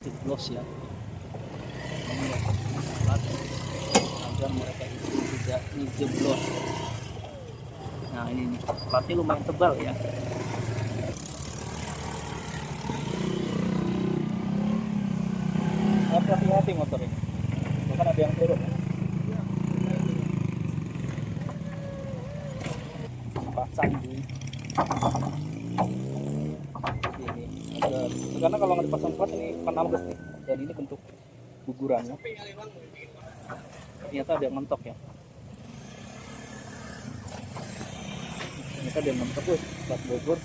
Jeblos ya, ini ya, agar mereka itu tidak jeblos. Nah ini nih, platnya lumayan tebal ya. Hati-hati motor ini, bahkan ada yang turun ya. Pasang di sini, karena kalau nggak dipasang plat ini penambes nih, dan ini bentuk gugurannya. Ternyata ada yang mentok ya. Ternyata ada yang mentok, plat Bogor.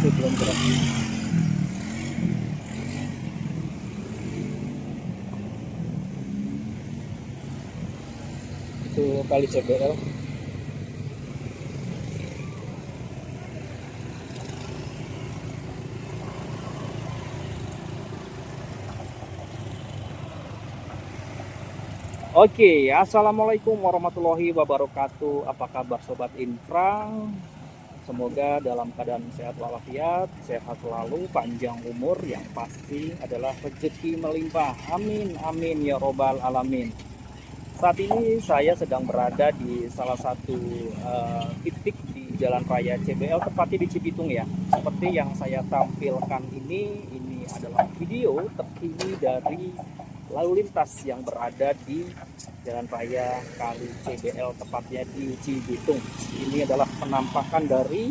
Masih belum gerak. Itu kali CBL. Oke, assalamualaikum warahmatullahi wabarakatuh. Apa kabar sobat Infrang? Semoga dalam keadaan sehat walafiat, sehat selalu, panjang umur, yang pasti adalah rezeki melimpah. Amin, amin ya robbal alamin. Saat ini saya sedang berada di salah satu titik di Jalan Raya CBL, tepatnya di Cibitung ya. Seperti yang saya tampilkan ini adalah video terkini dari lalu lintas yang berada di Jalan Raya Kali CBL, tepatnya di Cibitung. Ini adalah penampakan dari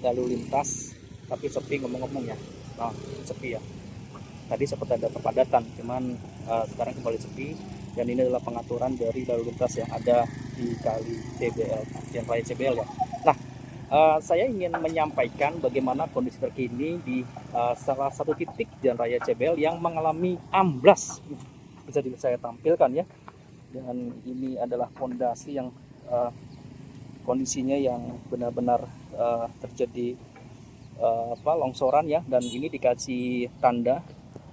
lalu lintas, tapi sepi ngomong-ngomong ya. Nah, sepi ya. Tadi sempat ada kepadatan, cuman sekarang kembali sepi. Dan ini adalah pengaturan dari lalu lintas yang ada di Kali CBL, Jalan Raya CBL ya. Nah, saya ingin menyampaikan bagaimana kondisi terkini di salah satu titik Jalan Raya CBL yang mengalami amblas. Bisa saya tampilkan ya. Dan ini adalah fondasi yang kondisinya yang benar-benar terjadi longsoran ya. Dan ini dikasih tanda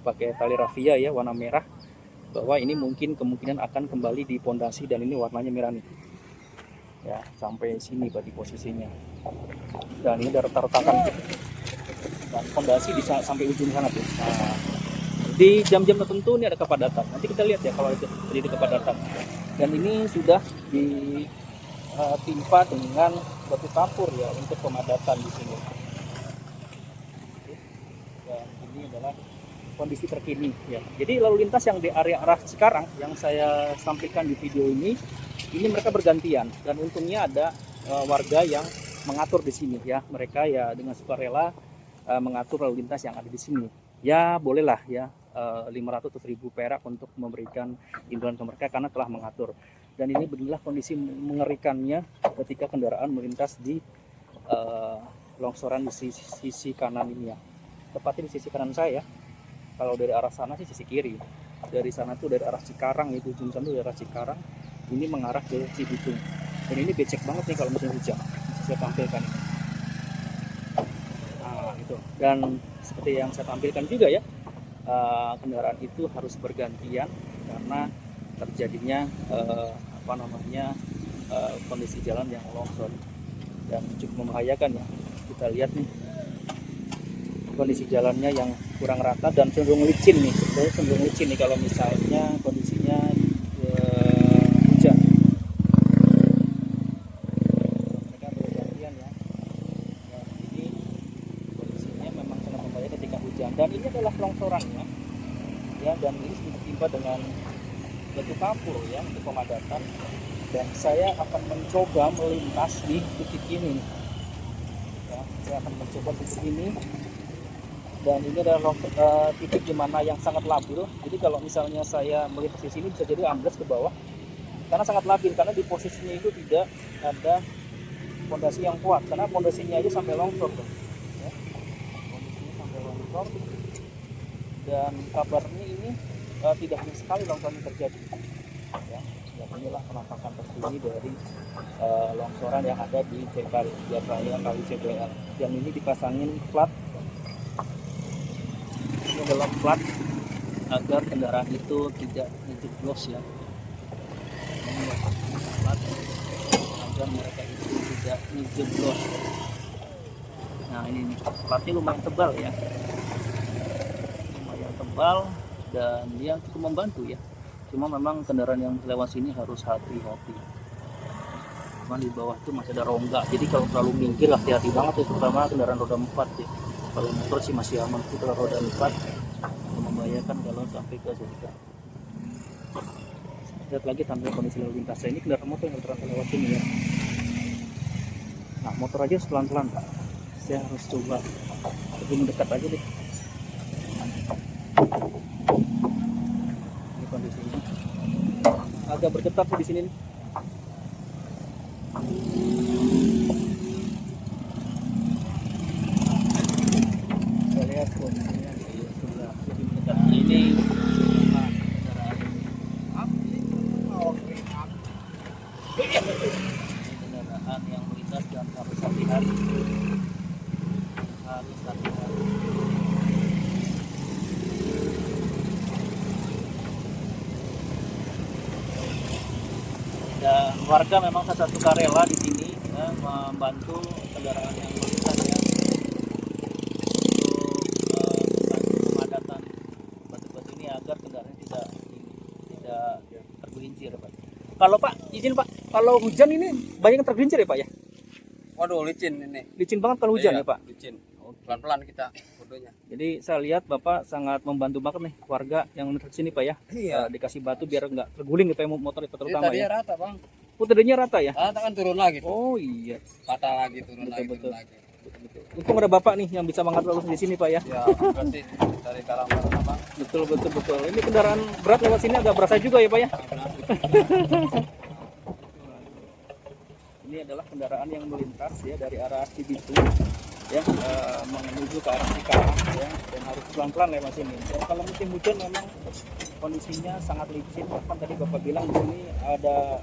pakai tali rafia ya, warna merah, bahwa ini mungkin kemungkinan akan kembali di pondasi, dan ini warnanya merah nih ya, sampai sini berarti posisinya. Dan ini ada retak-retakan dan pondasi bisa sampai ujung sana tuh. Nah, di jam-jam tertentu ini ada kepadatan. Nanti kita lihat ya kalau itu terjadi kepadatan. Dan ini sudah ditimpa dengan batu kapur ya untuk pemadatan di sini. Dan ini adalah kondisi terkini ya. Jadi lalu lintas yang di area arah Cikarang yang saya sampaikan di video ini mereka bergantian, dan untungnya ada warga yang mengatur di sini ya. Mereka ya dengan sukarela mengatur lalu lintas yang ada di sini. Ya bolehlah ya, 500 atau 1000 perak untuk memberikan imbalan ke mereka karena telah mengatur. Dan ini beginilah kondisi mengerikannya ketika kendaraan melintas di longsoran di sisi kanan ini ya. Tepatnya di sisi kanan saya. Kalau dari arah sana sih sisi kiri. Dari sana tuh dari arah Cikarang, itu ujung sana dari arah Cikarang, ini mengarah ke Cibitung. Dan ini becek banget nih kalau musim hujan. Saya tampilkan ini. Nah, itu. Dan seperti yang saya tampilkan juga ya, kendaraan itu harus bergantian karena terjadinya kondisi jalan yang longsor dan cukup membahayakan ya. Kita lihat nih kondisi jalannya yang kurang rata dan cenderung licin nih, cenderung licin nih kalau misalnya kondisinya hujan. Mereka bergantian ya. Dan ini kondisinya memang sangat membahayakan ketika hujan. Dan ini adalah longsorannya ya, dan ini ditimpa dengan batu kapur ya untuk pemadatan. Dan saya akan mencoba melintas di titik ini ya, saya akan mencoba titik ini. Dan ini adalah titik dimana yang sangat labil. Jadi kalau misalnya saya melintas di sini bisa jadi amblas ke bawah karena sangat labil, karena di posisinya itu tidak ada fondasi yang kuat, karena fondasinya aja sampai longsor tuh ya. Fondasinya sampai longsor. Dan kabarnya ini tidak hanya sekali longsor yang terjadi ya. Dan inilah penampakan terkini dari longsoran yang ada di Jaya Raya Kali CPL. Yang ini dipasangin plat, ini adalah plat agar kendaraan itu tidak ngejeblos ya. Ini plat agar mereka itu tidak ngejeblos. Nah ini nih, platnya lumayan tebal ya, lumayan tebal dan dia cukup membantu ya. Cuma memang kendaraan yang lewat sini harus hati-hati. Cuma di bawah itu masih ada rongga, jadi kalau terlalu minggir hati-hati banget ya, terutama kendaraan roda 4 ya. Kalau motor sih masih aman, itu kalau roda 4 membahayakan kalau sampai ke surga. Lihat lagi tampil kondisi lalu lintas. Ini kendaraan motor yang terasa lewat sini ya. Nah motor aja pelan-pelan Pak. Saya harus coba lebih mendekat aja deh. Ini kondisinya agak bergetar di sini nih. Saya lihat kondisinya sudah lebih mendekat. Nah, ini kendaraan yang melintas dan harus hati-hati. Dan warga memang satu sukarela di sini ya, membantu kendaraan yang melintas ya, untuk membantu pemadatan batu-batu ini agar kendaraan tidak tergelincir Pak. Kalau Pak izin Pak, kalau hujan ini banyak yang tergelincir ya Pak ya? Waduh, licin ini. Licin banget kalau hujan Iya, ya Pak? Licin. Pelan-pelan kita fotonya. Jadi saya lihat Bapak sangat membantu banget nih warga yang menuju sini Pak ya. Iya. Dikasih batu biar nggak terguling gitu ya motor itu terutama Tadi ya. rata, Bang. Oh tadinya rata ya? Rata kan turun lagi. Oh iya. Patah lagi, turun Betul, lagi, betul. turun lagi. Untung ada Bapak nih yang bisa mengatur lalu di sini Pak ya. Ya, kasih dari Karangbarat, Bang. Betul betul betul. Ini kendaraan berat lewat sini agak berasa juga ya Pak ya. Ini adalah kendaraan yang melintas ya dari arah Cibitung ya, menuju ke arah Cikarang ya, dan harus pelan-pelan lewat sini. Dan kalau musim hujan memang kondisinya sangat licin, bahkan tadi Bapak bilang di sini ada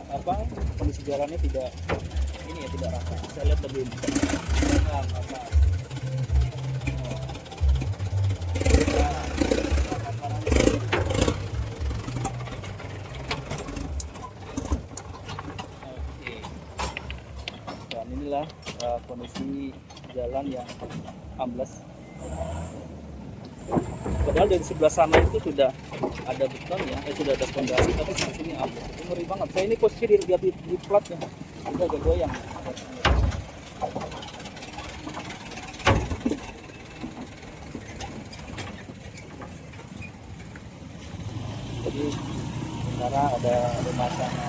kondisi jalannya tidak rata. Saya lihat lebih dan inilah kondisi jalan yang ambles. Padahal dari sebelah sana itu sudah ada beton ya, sudah ada fondasi, tapi di sini ambles. Itu ngeri banget. Saya ini posisi di platnya, udah agak goyang. Jadi sementara ada pemasangan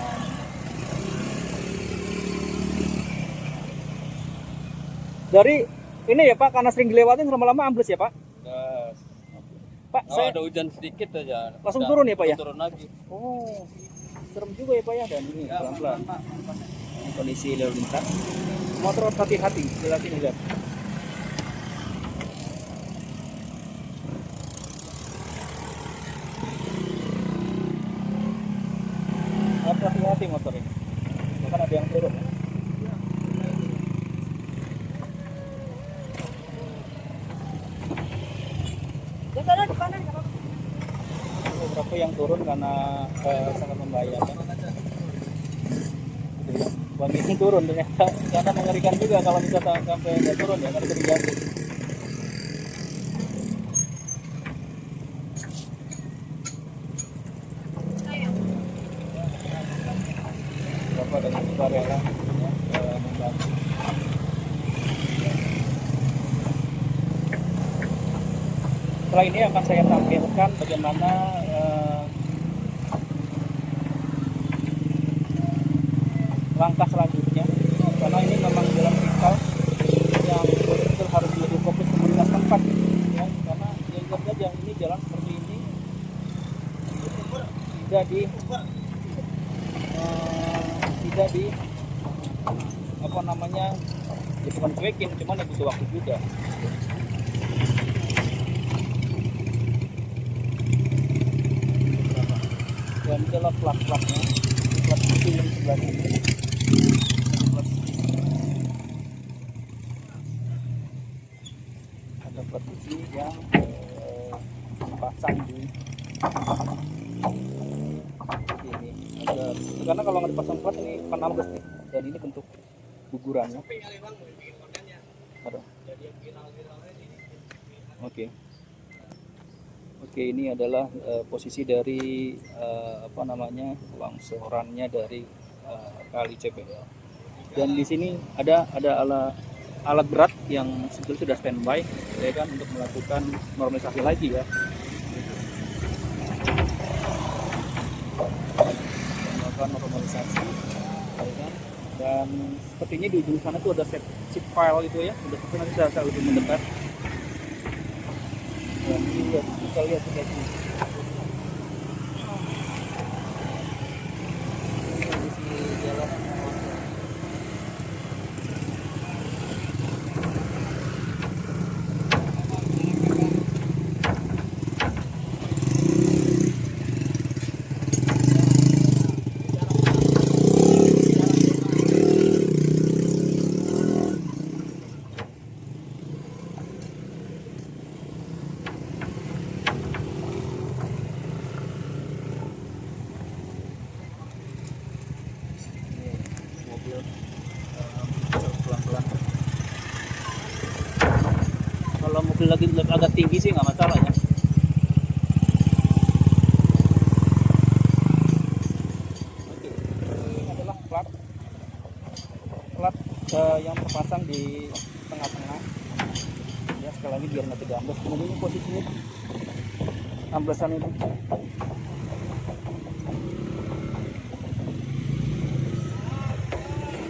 dari ini ya Pak, karena sering dilewatin lama-lama ambles ya Pak. Yes. Pak, saya Ada hujan sedikit aja. langsung turun ya Pak ya? Turun lagi. Oh, serem juga ya Pak ya. Dan ini Ya, pelan-pelan pelan-pelan, Pak. kondisi lalu lintas. Motor hati-hati, lihat ini lihat. Hati-hati motor ini. Bahkan ada yang turun ya. Beberapa yang turun karena sangat membahayakan. Bang ini turun ternyata, karena mengerikan juga kalau bisa sampai nggak turun ya, karena jadi jatuh. Berapa dengan sukarela ya, membantu. Setelah ini akan saya tampilkan bagaimana langkah selanjutnya, karena ini memang jalan vital yang betul-betul harus lebih fokus komunitas tempat ya, karena lihat saja ini jalan seperti ini tidak di apa namanya ya, bukan cuekin, cuman ya butuh waktu juga. Dan ini adalah plat-platnya, plat besi yang sebelah sini. Plat besi. Ada plat besi yang dipasang di sini. Karena kalau nggak dipasang plat ini kan ambles nih, dan ini bentuk gugurannya. Aduh. Oke, ini adalah posisi dari longsorannya dari kali CPL. Dan di sini ada alat berat yang sebetulnya sudah standby, ya kan, untuk melakukan normalisasi lagi ya. Melakukan normalisasi, ya kan. Dan sepertinya di ujung sana tuh ada sheet pile itu ya, udah nanti saya lebih mendekat. Dan kita lihat sudah di jalan. Pelan-pelan. Kalau mobil lagi agak tinggi sih nggak masalah ya. Oke, ini adalah plat yang terpasang di tengah-tengah. Ya, sekali lagi biar nggak ambles. Kemudian ini posisinya amblesan itu.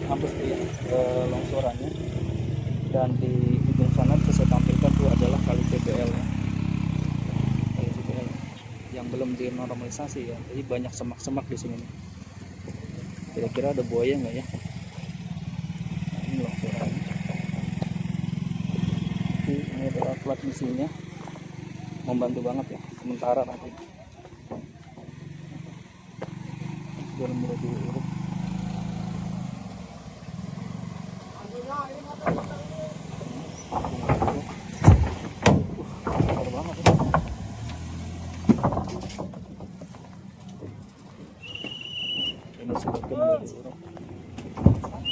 Ambles di longsorannya, dan di ujung sana bisa saya tampilkan tuh adalah kali CPL ya. Kali CPL yang belum dinormalisasi ya, jadi banyak semak-semak di sini. Kira-kira ada buaya nggak ya? Nah, ini longsorannya. Ini adalah plat mesinnya, membantu banget ya sementara nanti. Biar mulai diuruk.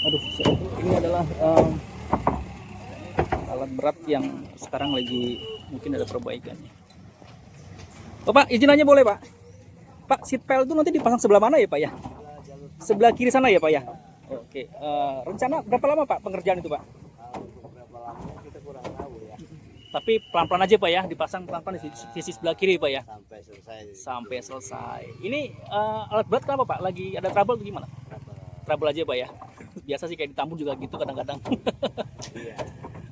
Aduh, ini adalah alat berat yang sekarang lagi mungkin ada perbaikan. Oh Pak, izin aja boleh Pak? Pak, seat pile itu nanti dipasang sebelah mana ya Pak ya? Sebelah kiri sana ya Pak ya? Oke, rencana berapa lama Pak pengerjaan itu Pak? Berapa lama kita kurang tahu ya. Tapi pelan-pelan aja Pak ya, dipasang pelan-pelan di sisi sebelah kiri Pak ya? Sampai selesai. Sampai selesai. Ini alat berat kenapa Pak? Lagi ada trouble atau gimana? Trouble aja Pak ya? Biasa sih kayak di Tambun juga gitu kadang-kadang. Iya,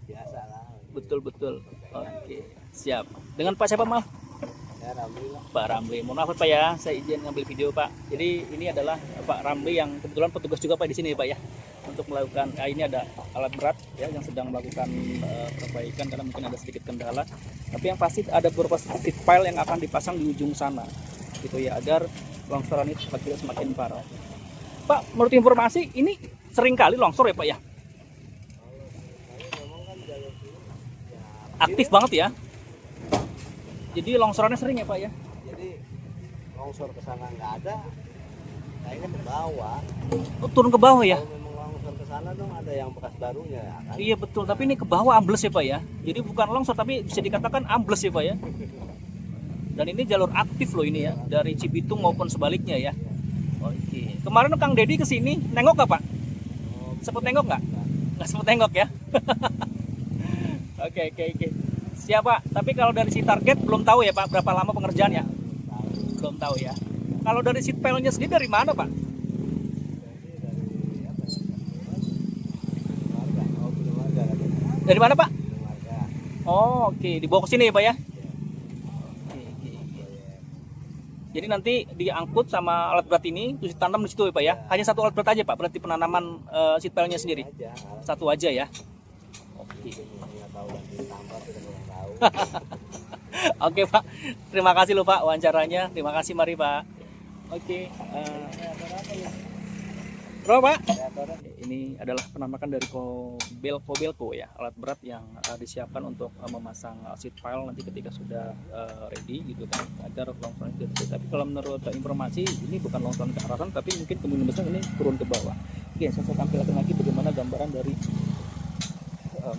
biasa lah. Betul. Oke, siap. Dengan Pak siapa maaf? Ya, alhamdulillah. Pak Ramli. Mohon maaf Pak ya, saya izin ngambil video Pak. Jadi ini adalah Pak Ramli yang kebetulan petugas juga Pak di sini Pak ya, untuk melakukan. Ini ada alat berat ya yang sedang melakukan perbaikan karena mungkin ada sedikit kendala. Tapi yang pasti ada beberapa seat pile yang akan dipasang di ujung sana, gitu ya, agar longsoran itu semakin parah. Pak, menurut informasi ini sering kali longsor ya Pak ya? Aktif banget ya? Jadi longsorannya sering ya Pak ya? Jadi longsor ke sana nggak ada, kayaknya ke bawah. Oh, turun ke bawah ya? Kalau memang longsor ke sana dong ada yang bekas barunya ya kan? Iya betul, tapi ini ke bawah ambles ya Pak ya? Jadi bukan longsor tapi bisa dikatakan ambles ya Pak ya? Dan ini jalur aktif loh ini ya, dari Cibitung maupun sebaliknya ya. Oke. Kemarin Kang Dedi kesini, nengok nggak Pak? Sempet nengok nggak? Nggak sempet nengok ya? Oke. Siap Pak, tapi kalau dari si target belum tahu ya Pak, berapa lama pengerjaannya? Belum tahu ya. Kalau dari seat pile-nya sendiri dari mana Pak? Dari mana Pak? Oh oke, dibawa ke sini ya Pak ya? Oke. Jadi nanti diangkut sama alat berat ini, terus ditanam di situ ya Pak ya? Hanya satu alat berat aja Pak, berarti penanaman seat pile-nya sendiri? Satu aja ya? Oke. Oke Pak, terima kasih loh Pak wawancaranya. Terima kasih, mari Pak. Oke, Apa ya? berapa Pak? Kreatornya Ini adalah penampakan dari Kobelco ya, alat berat yang disiapkan untuk memasang seat pile nanti ketika sudah ready gitu kan, agar longsoran tidak terjadi. Tapi kalau menurut informasi ini bukan longsoran ke arah sana, tapi mungkin kemungkinan besar ini turun ke bawah. Oke, saya tampilkan lagi bagaimana gambaran dari em,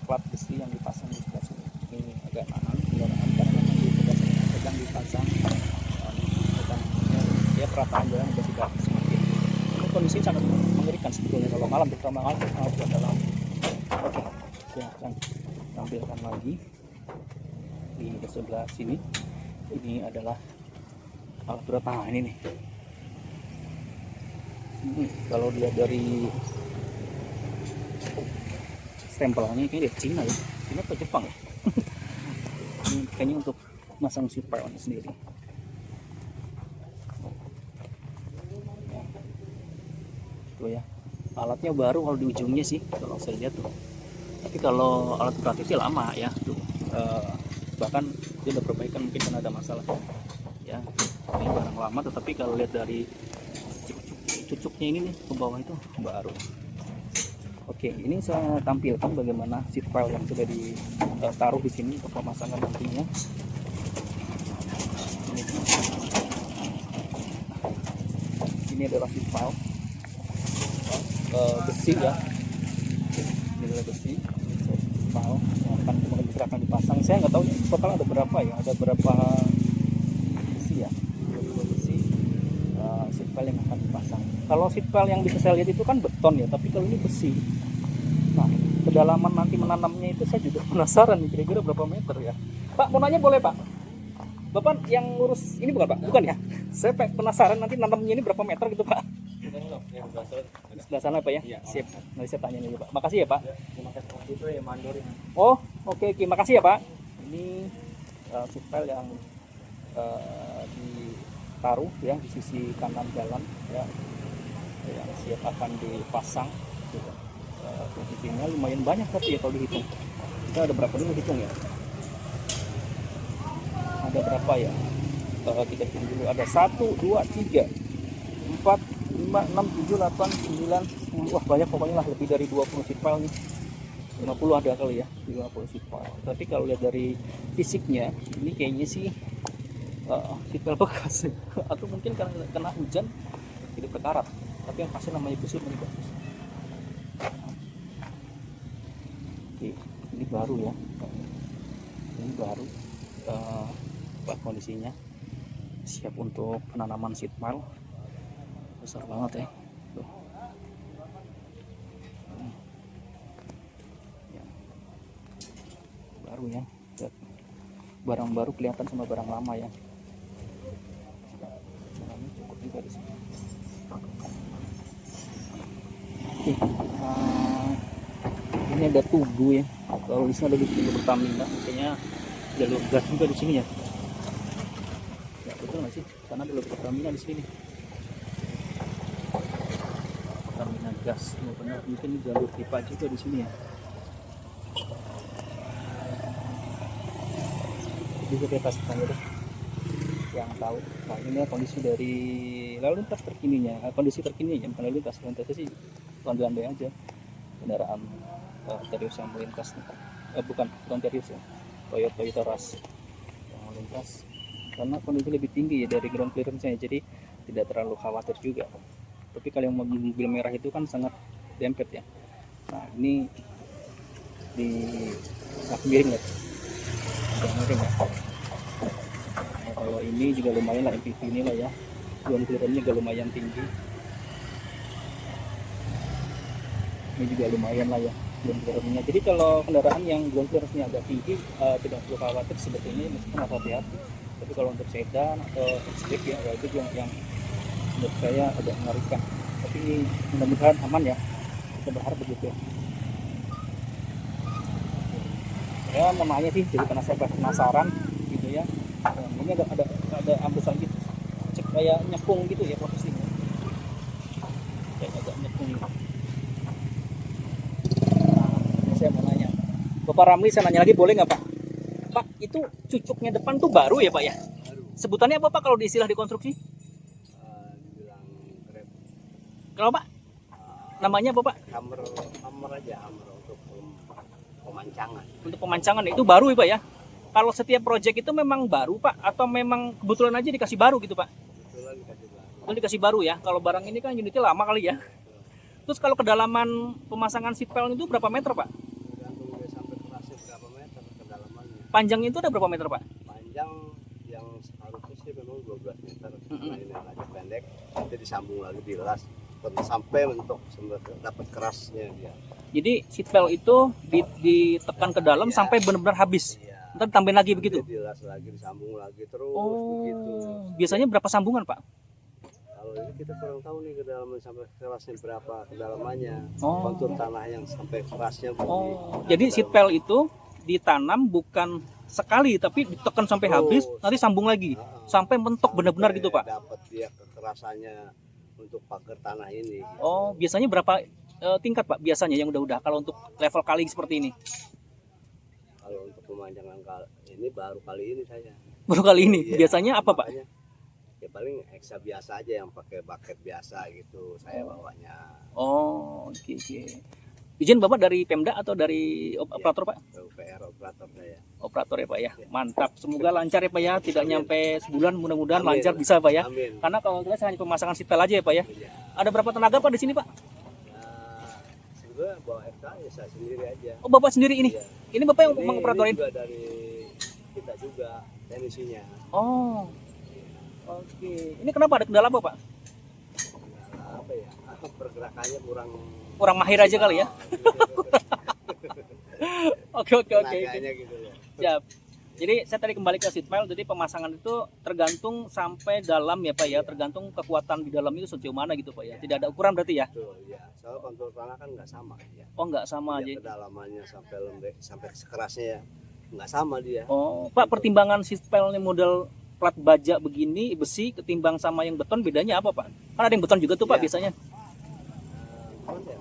plat besi yang dipasang di sebelah sini. Ini agak nahan karena memang di sebelah sini sedang dipasang ya perataan jalan juga sudah semakin. Ini kondisi sangat mengerikan sebetulnya kalau malam, terutama malam sangat dalam. Oke, saya akan tampilkan lagi di sebelah sini. Ini adalah alat berat. Nah ini nih. Kalau dilihat dari stempelnya kayaknya dari Cina ya. Cina atau Jepang ya? Ini kayaknya untuk masang seat pile sendiri. Tuh ya, alatnya baru kalau di ujungnya sih kalau saya lihat tuh. Tapi kalau alat beratnya sih lama ya tuh. Bahkan dia udah perbaikan mungkin karena ada masalah ya. Ini barang lama, tetapi kalau lihat dari cucuknya ini nih ke bawah itu baru. Oke, ini saya tampilkan bagaimana seat pile yang sudah ditaruh di sini untuk pemasangan nantinya. Ini adalah seat pile besi ya. Ini adalah besi seat pile yang akan dipasang. Saya nggak tahu total ada berapa ya, ada berapa besi ya, besi seat pile yang akan dipasang. Kalau seat pile yang bisa saya lihat itu kan beton ya, tapi kalau ini besi. Nah, kedalaman nanti menanamnya itu saya juga penasaran nih, kira-kira berapa meter ya. Pak, mau nanya boleh Pak? Bapak yang ngurus ini bukan Pak? Bukan ya? Saya penasaran nanti nanamnya ini berapa meter gitu Pak? Sebelah sana Pak ya? Iya. Siap. Nanti saya tanya nih Pak. Makasih ya Pak. terima kasih itu ya mandor ini. Oh, oke, makasih ya Pak. Ini seat pile yang ditaruh ya di sisi kanan jalan ya, yang siap akan dipasang gitu. Posisinya lumayan banyak tapi ya kalau dihitung. Kita ada berapa dulu hitung ya? Ada berapa ya? Kita hitung dulu. Ada 1, 2, 3, 4, 5, 6, 7, 8, 9. Wah banyak pokoknya lah, lebih dari 20 seat pile nih. 50 ada kali ya, 50 seat pile. Tapi kalau lihat dari fisiknya, ini kayaknya sih seat pile bekas atau mungkin karena kena hujan tidak berkarat. Tapi yang pasti namanya besi ini bagus. Oke, ini baru ya. Ini baru. Kondisinya siap untuk penanaman seat pile. Besar banget ya. Tuh. Ya. Baru ya. Barang baru kelihatan sama barang lama ya. Barangnya cukup juga di sini. Oke. Ini ada tugu ya. Kalau di sini ada tugu Pertamina, kayaknya jalur gas juga di sini ya. Ya betul nggak sih? Karena jalur Pertamina di sini. Pertamina gas, benar. Mungkin jalur pipa juga di sini ya. Bisa kita kasih tanya deh yang tahu. Nah ini ya kondisi dari lalu lintas terkininya, kondisi terkini ya, bukan lalu lintasnya sih landai aja kendaraan Terios yang melintas, bukan Terios ya, Toyota Rush yang melintas karena kondisi lebih tinggi ya dari ground clearance-nya, jadi tidak terlalu khawatir juga. Tapi kalau yang mobil merah itu kan sangat dempet ya. Nah ini di miring ya, miring ya. Nah, kalau ini juga lumayan lah, MPV ini lah ya, ground clearance-nya juga lumayan tinggi. Ini juga lumayan lah ya ground clearance-nya. Jadi kalau kendaraan yang ground clearance-nya agak tinggi tidak perlu khawatir sebetulnya, meskipun harus hati-hati. Tapi kalau untuk sedan atau hatchback ya, itu yang menurut saya agak mengerikan. Tapi mudah-mudahan aman ya, kita berharap begitu ya. Ya namanya sih jadi karena saya penasaran gitu ya. Ini ada ambusan gitu, cek kayak nyekung gitu ya posisinya, kayak agak nyekung gitu. Nah, saya mau nanya Bapak Ramli, saya nanya lagi boleh nggak Pak? Pak, itu cucuknya depan tuh baru ya Pak ya? Baru. Sebutannya apa Pak kalau di istilah di konstruksi? Dibilang grab. Kalau Pak namanya apa Pak? Hammer aja, hammer untuk pemancangan. Untuk pemancangan itu baru ya Pak ya? Kalau setiap project itu memang baru Pak atau memang kebetulan aja dikasih baru gitu Pak? Kebetulan dikasih baru. Itu dikasih baru ya. Kalau barang ini kan unitnya lama kali ya. Terus kalau kedalaman pemasangan seat panel itu berapa meter Pak? Tergantung dia sampai kerasnya berapa meter kedalamannya. Panjangnya itu ada berapa meter Pak? Panjang yang harusnya sih memang 12 meter. Karena ini agak pendek, nanti disambung lagi dilas sampai mentok dapat kerasnya dia. Jadi seat panel itu ditekan ke dalam Iya. sampai benar-benar habis. Iya. Ntar tambahin lagi begitu. Nanti dilas lagi, disambung lagi terus Oh, begitu. biasanya berapa sambungan Pak? Kalau ini kita kurang tahu nih kedalaman sampai kerasnya berapa kedalamannya. Oh. Kontur tanah yang sampai kerasnya Oh, jadi seat panel itu ditanam bukan sekali tapi ditekan sampai habis, nanti sambung lagi sampai mentok benar-benar gitu Pak. Dapat dia kekerasannya untuk pagar tanah ini. Gitu. Oh, biasanya berapa tingkat Pak biasanya yang udah kalau untuk level kali seperti ini? Kalau untuk pemanjangan ini baru kali ini saya. Baru kali ini. Iya, Biasanya apa Pak? makanya, ya paling eksa biasa aja yang pakai bucket biasa gitu saya bawanya. Oh, oke. Izin Bapak dari Pemda atau dari operator Pak? PUPR operator saya. Operator ya Pak ya. Mantap. Semoga lancar ya Pak ya. Tidak nyampe sebulan, mudah-mudahan Amin. lancar bisa Pak ya. Amin. Karena kalau kita hanya pemasangan seat panel aja ya Pak ya. Iya. Ada berapa tenaga Pak di sini Pak? Nah, sebenarnya bawa FK ya saya sendiri aja. Oh Bapak sendiri ini. Iya. Ini Bapak yang Ini mengoperatorin. juga dari kita juga teknisinya. Oh. Oke. Ini kenapa ada kendala apa Pak? Nah, apa ya? Pergerakannya Kurang mahir aja kali ya. Oke. tenaganya gitu ya. Siap. Jadi saya tadi kembali ke seat pile. Jadi pemasangan itu tergantung sampai dalam ya Pak ya. Tergantung kekuatan di dalam itu sejauh mana gitu Pak ya. Tidak ada ukuran berarti ya. Betul, ya. Soal kontur tanah kan nggak sama ya. Oh nggak sama Ya, aja. kedalamannya sampai lembek, sampai sekerasnya ya nggak sama dia. Oh Pak, pertimbangan seat pile model plat baja begini besi ketimbang sama yang beton bedanya apa Pak? Kan ada yang beton juga tuh Pak Iya. biasanya. Cuman ya,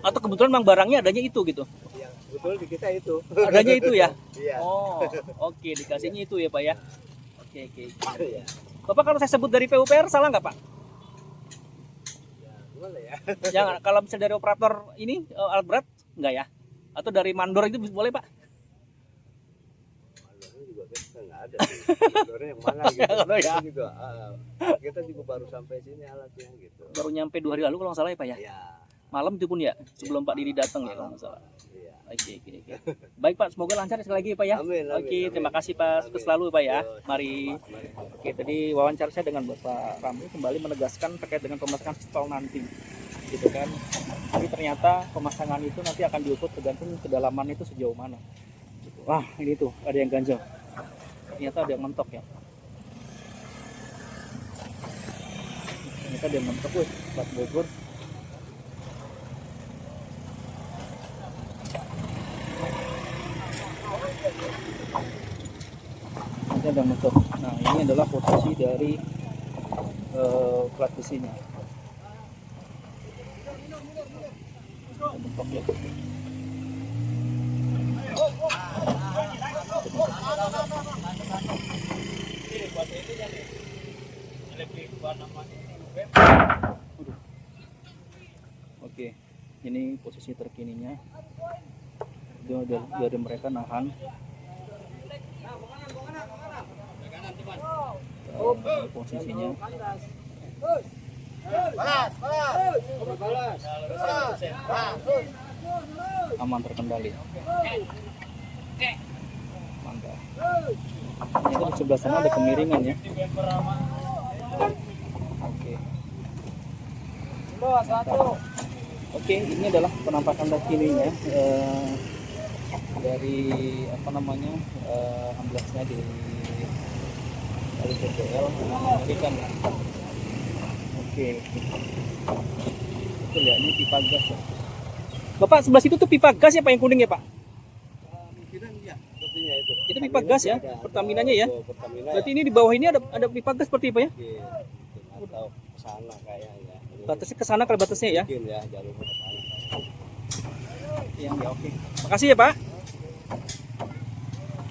Atau kebetulan memang barangnya adanya itu gitu. yang betul di kita itu. Adanya itu ya. Iya. Oh, oke dikasihnya itu ya Pak ya. Oke. Iya. Bapak kalau saya sebut dari PUPR salah nggak Pak? Ya, gimana ya? Jangan, kalau misalnya dari operator ini Albert nggak ya? Atau dari mandor itu boleh Pak? Mandornya juga kita nggak ada sih. Mandornya yang mana gitu. Nggak tahu ya. Kita juga, kita juga baru sampai sini alatnya gitu. Baru nyampe 2 hari lalu kalau nggak salah ya Pak ya? Iya. Malam itu pun ya, sebelum Pak Didi datang ya kalau nggak salah. Iya. Oke. Baik Pak, semoga lancar sekali lagi ya Pak ya. Amin, amin, Oke, amin. terima kasih Pak. Sukses Amin. selalu Pak ya. Yo, Mari. mari. Oke, tadi wawancara saya dengan Bapak Ramli kembali menegaskan terkait dengan pemasangan stol nanti, gitu kan. Tapi ternyata pemasangan itu nanti akan diukur tergantung kedalaman itu sejauh mana. Gitu. Wah, ini tuh ada yang ganjel. Ternyata ada yang mentok ya. Ternyata ada yang mentok, wih, plat Bogor. Ini ada mentok. Nah, ini adalah posisi dari plat besinya. Ada mentok ya. Aduh. Oke, ini posisi terkininya. Itu dari mereka nahan. Posisinya aman terkendali. Mantap. Ternyata di sebelah sana ada kemiringan ya. Oke. Oke, ini adalah penampakan terkininya dari apa namanya amblasnya di PPL mengerikan. Oke. Betul ya, ini pipa gas ya. Bapak sebelah situ tuh pipa gas ya Pak yang kuning ya Pak? Kemungkinan ya, sepertinya itu. Itu pipa gas ya, Pertaminanya ya? Pertamina Berarti ini di bawah ini ada pipa gas seperti apa ya? Iya, atau ke sana kayaknya. Batasnya ke sana kalau batasnya ya? Mungkin ya jalur ke sana. Iya, ya oke. Makasih ya Pak.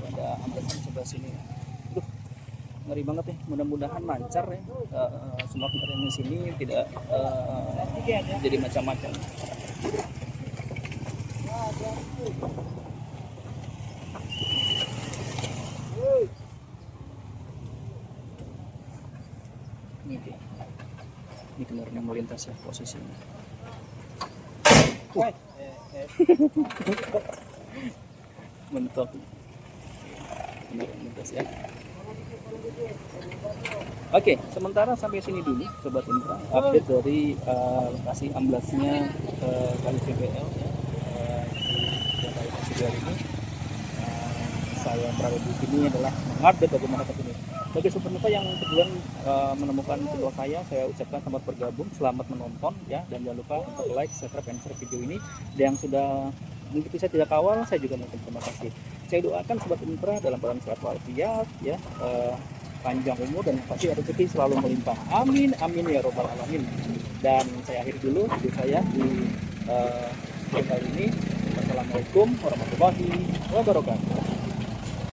Ada amblesan sebelah sini. Aduh. ngeri banget ya. Mudah-mudahan lancar ya. Semua kendaraan di sini tidak jadi macam-macam. Ini kendaraan yang melintas ya posisinya. Mentok. Kendaraan melintas ya. Oke, sementara sampai sini dulu Sobat Infra, update dari lokasi amblasnya Kali CBL ya, di Kali CBL ini. Saya berada di sini adalah mengupdate bagaimana terkini. Bagi Sobat Infra yang kebetulan menemukan video saya ucapkan selamat bergabung, selamat menonton ya, dan jangan lupa untuk like, subscribe, dan share video ini. Dan yang sudah mengikuti saya sejak awal, saya juga mengucapkan terima kasih. Saya doakan Sobat Infra dalam keadaan sehat walafiat ya, panjang umur dan pasti rezeki selalu melimpah. Amin amin ya robbal alamin. Dan saya akhiri dulu video saya di video kali ini. Wassalamualaikum warahmatullahi wabarakatuh.